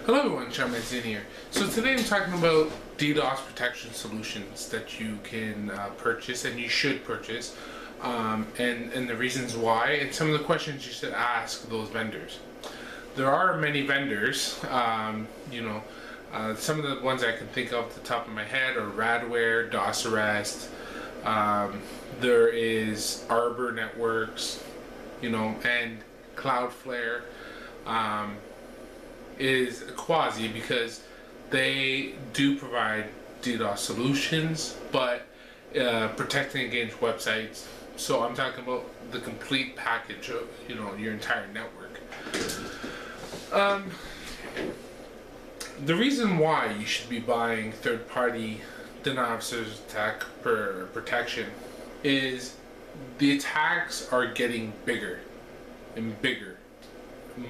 Hello everyone, Shaman in here. So today I'm talking about DDoS protection solutions that you can purchase and you should purchase, and the reasons why, and some of the questions you should ask those vendors. There are many vendors, some of the ones I can think of off the top of my head are Radware, DOS Arrest, there is Arbor Networks, and Cloudflare. Is a quasi because they do provide DDoS solutions, but protecting against websites. So I'm talking about the complete package of your entire network. The reason why you should be buying third-party denial of service attack protection is the attacks are getting bigger and bigger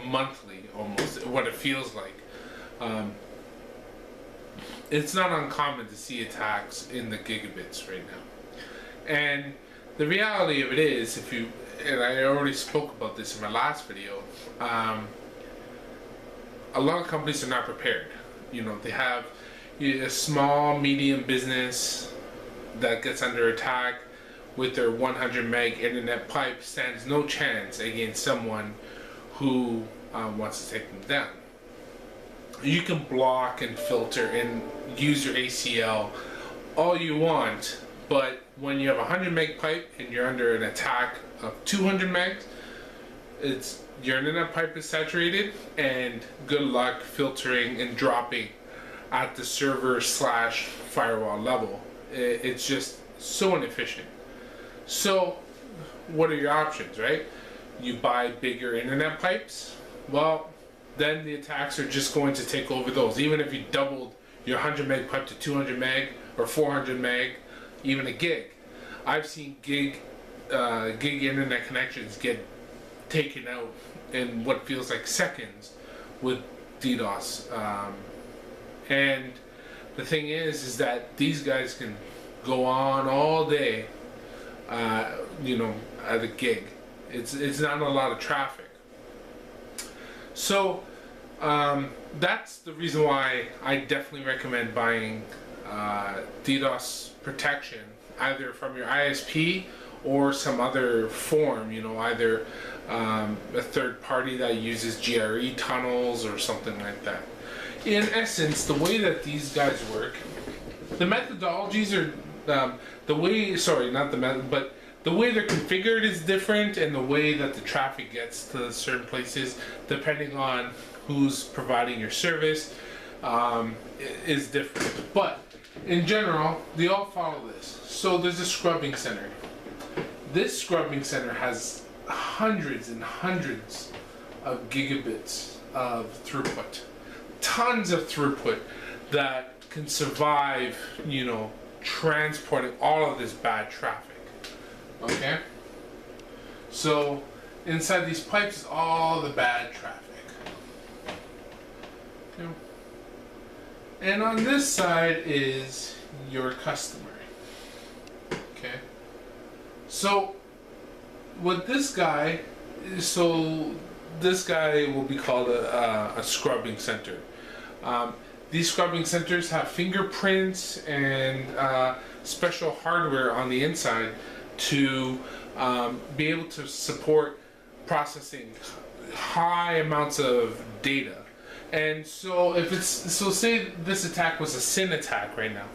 monthly, almost what it feels like. It's not uncommon to see attacks in the gigabits right now, and the reality of it is, and I already spoke about this in my last video, a lot of companies are not prepared. They have a small medium business that gets under attack with their 100 meg internet pipe, stands no chance against someone who wants to take them down. You can block and filter and use your ACL all you want, but when you have a 100 meg pipe and you're under an attack of 200 megs, your internet pipe is saturated, and good luck filtering and dropping at the server / firewall level. It's just so inefficient. So what are your options, right? You buy bigger internet pipes, well, then the attacks are just going to take over those. Even if you doubled your 100 meg pipe to 200 meg or 400 meg, even a gig. I've seen gig internet connections get taken out in what feels like seconds with DDoS. And the thing is that these guys can go on all day, at a gig. It's not a lot of traffic. So that's the reason why I definitely recommend buying DDoS protection, either from your ISP or some other form, either a third party that uses GRE tunnels or something like that. In essence, the way that these guys work, the methodologies are the way they're configured is different, and the way that the traffic gets to certain places, depending on who's providing your service, is different. But in general, they all follow this. So there's a scrubbing center. This scrubbing center has hundreds and hundreds of gigabits of throughput, tons of throughput that can survive, transporting all of this bad traffic. Okay? So inside these pipes is all the bad traffic. Okay. And on this side is your customer. Okay? So what this guy will be called a scrubbing center. These scrubbing centers have fingerprints and special hardware on the inside to be able to support processing high amounts of data. And so say this attack was a SYN attack right now.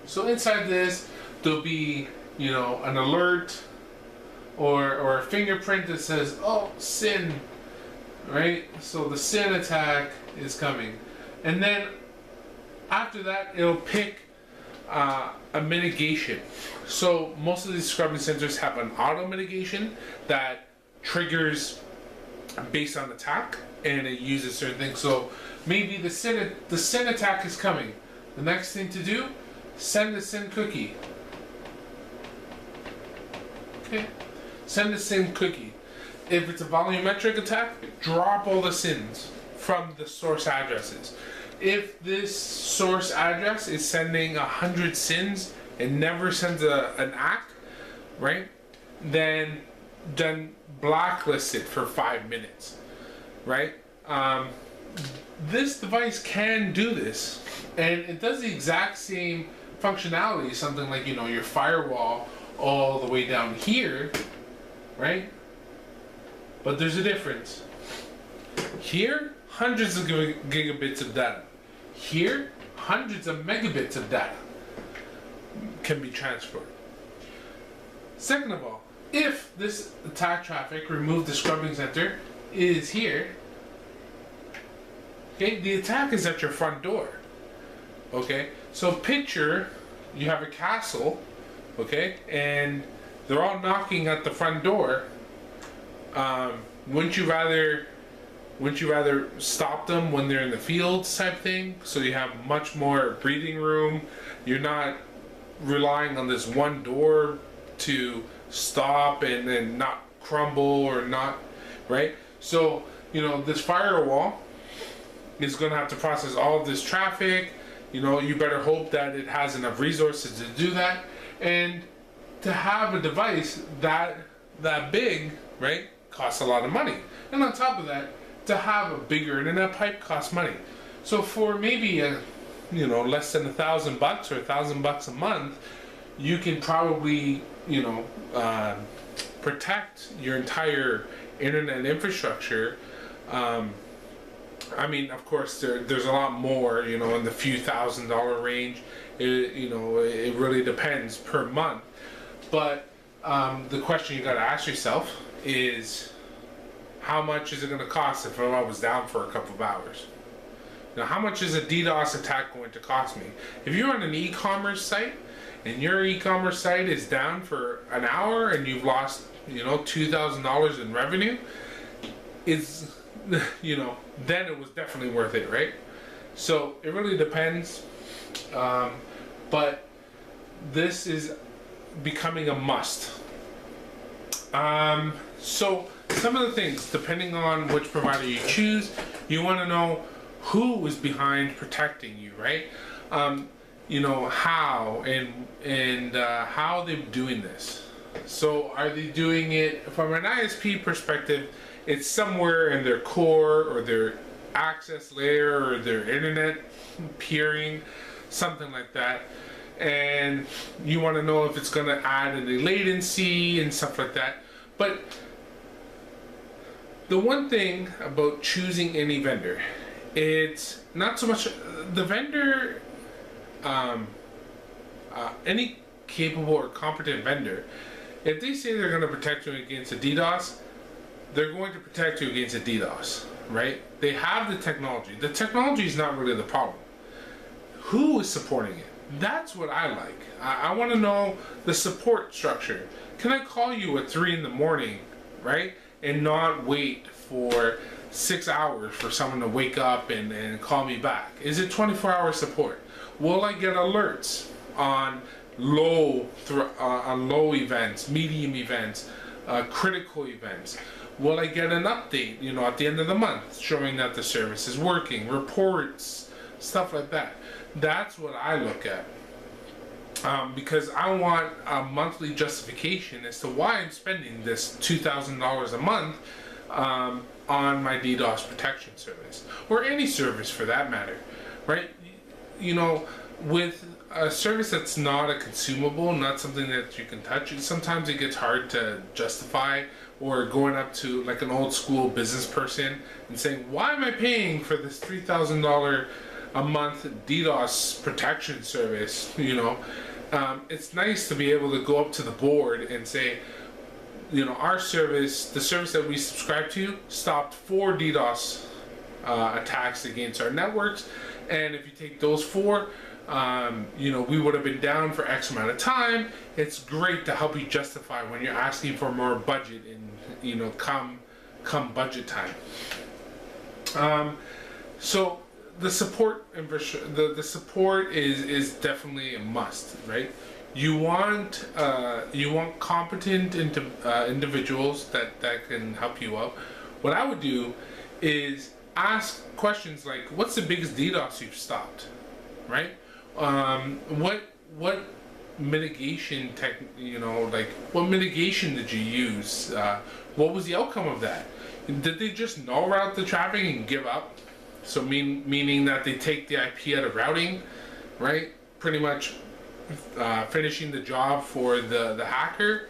So inside this, there'll be, an alert or a fingerprint that says, oh, SYN, right? So the SYN attack is coming. And then after that, it'll pick a mitigation. So most of these scrubbing centers have an auto mitigation that triggers based on attack, and it uses certain things. So maybe the SYN attack is coming. The next thing to do, send the SYN cookie. Okay, send the SYN cookie. If it's a volumetric attack, drop all the SYNs from the source addresses. If this source address is sending 100 SYNs and never sends an ACK, right? Then blacklist it for 5 minutes, right? this device can do this, and it does the exact same functionality, something like, you know, your firewall all the way down here, right? But there's a difference. Here, hundreds of gigabits of data. Here, hundreds of megabits of data can be transferred. Second of all, if this attack traffic, remove the scrubbing center, is here, okay, the attack is at your front door. Okay, so picture you have a castle, okay, and they're all knocking at the front door. Wouldn't you rather stop them when they're in the fields type thing, so you have much more breathing room? You're not relying on this one door to stop and then not crumble or not, right? So, you know, this firewall is going to have to process all of this traffic. You know, you better hope that it has enough resources to do that. And to have a device that big, right, costs a lot of money. And on top of that, to have a bigger internet pipe costs money. So for maybe you know, less than $1,000 or $1,000 a month, you can probably, you know, protect your entire internet infrastructure. I mean, of course, there's a lot more, you know, in the few $1,000 range. You know, it really depends per month. But the question you got to ask yourself is, how much is it going to cost if I was down for a couple of hours? Now, how much is a DDoS attack going to cost me? If you're on an e-commerce site and your e-commerce site is down for an hour and you've lost, you know, $2,000 in revenue, is, you know, then it was definitely worth it, right? So it really depends. But this is becoming a must. So some of the things, depending on which provider you choose, you want to know who is behind protecting you, right? You know, how and how they're doing this. So are they doing it from an ISP perspective? It's somewhere in their core or their access layer or their internet peering, something like that. And you want to know if it's going to add any latency and stuff like that. But the one thing about choosing any vendor, it's not so much the vendor, any capable or competent vendor, if they say they're going to protect you against a DDoS, they're going to protect you against a DDoS, right? They have the technology. The technology is not really the problem. Who is supporting it? That's what I like. I want to know the support structure. Can I call you at 3 in the morning, right? And not wait for 6 hours for someone to wake up and call me back? Is it 24-hour support? Will I get alerts on low events, medium events, critical events? Will I get an update, you know, at the end of the month showing that the service is working, reports, stuff like that? That's what I look at. Because I want a monthly justification as to why I'm spending this $2,000 a month on my DDoS protection service, or any service for that matter, right? You know, with a service that's not a consumable, not something that you can touch, sometimes it gets hard to justify, or going up to like an old school business person and saying, why am I paying for this $3,000 a month DDoS protection service? You know, it's nice to be able to go up to the board and say, you know, our service, the service that we subscribe to, stopped 4 DDoS attacks against our networks, and if you take those 4, you know, we would have been down for X amount of time. It's great to help you justify when you're asking for more budget and, you know, come budget time. So the support the support is definitely a must, right? You want competent individuals that can help you out. What I would do is ask questions like, what's the biggest DDoS you've stopped, right? What mitigation what mitigation did you use? What was the outcome of that? Did they just null route the traffic and give up? So meaning that they take the IP out of routing, right? Pretty much finishing the job for the hacker,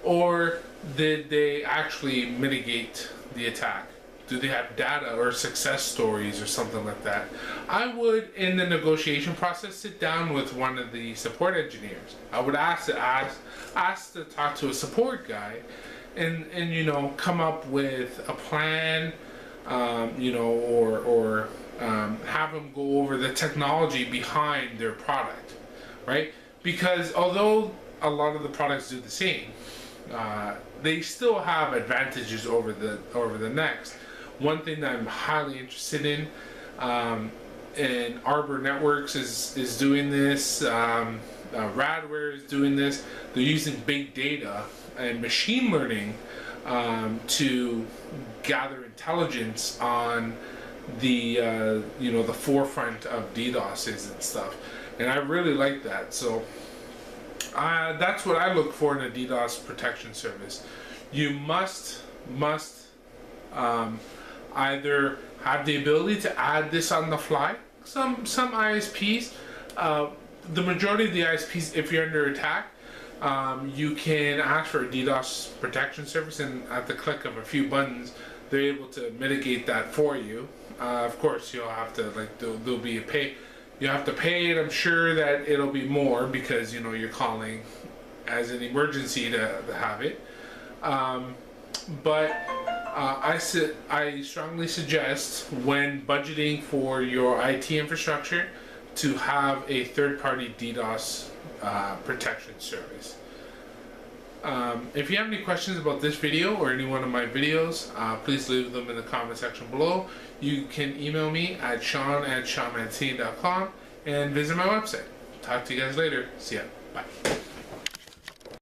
or did they actually mitigate the attack? Do they have data or success stories or something like that? I would, in the negotiation process, sit down with one of the support engineers. I would ask to talk to a support guy, and you know, come up with a plan, you know, or have them go over the technology behind their product, right? Because although a lot of the products do the same, they still have advantages over the next. One thing that I'm highly interested in, and Arbor Networks is doing this, Radware is doing this. They're using big data and machine learning to gather intelligence on the you know, the forefront of DDoSes and stuff, and I really like that. So that's what I look for in a DDoS protection service. You must either have the ability to add this on the fly. Some ISPs, the majority of the ISPs, if you're under attack, you can ask for a DDoS protection service, and at the click of a few buttons, they're able to mitigate that for you. Of course, you'll have to, like, there'll be a pay. You have to pay, and I'm sure that it'll be more because, you know, you're calling as an emergency to have it. But I strongly suggest, when budgeting for your IT infrastructure, to have a third-party DDoS protection service. If you have any questions about this video or any one of my videos, please leave them in the comment section below. You can email me at sean@seanmancini.com and visit my website. Talk to you guys later. See ya. Bye.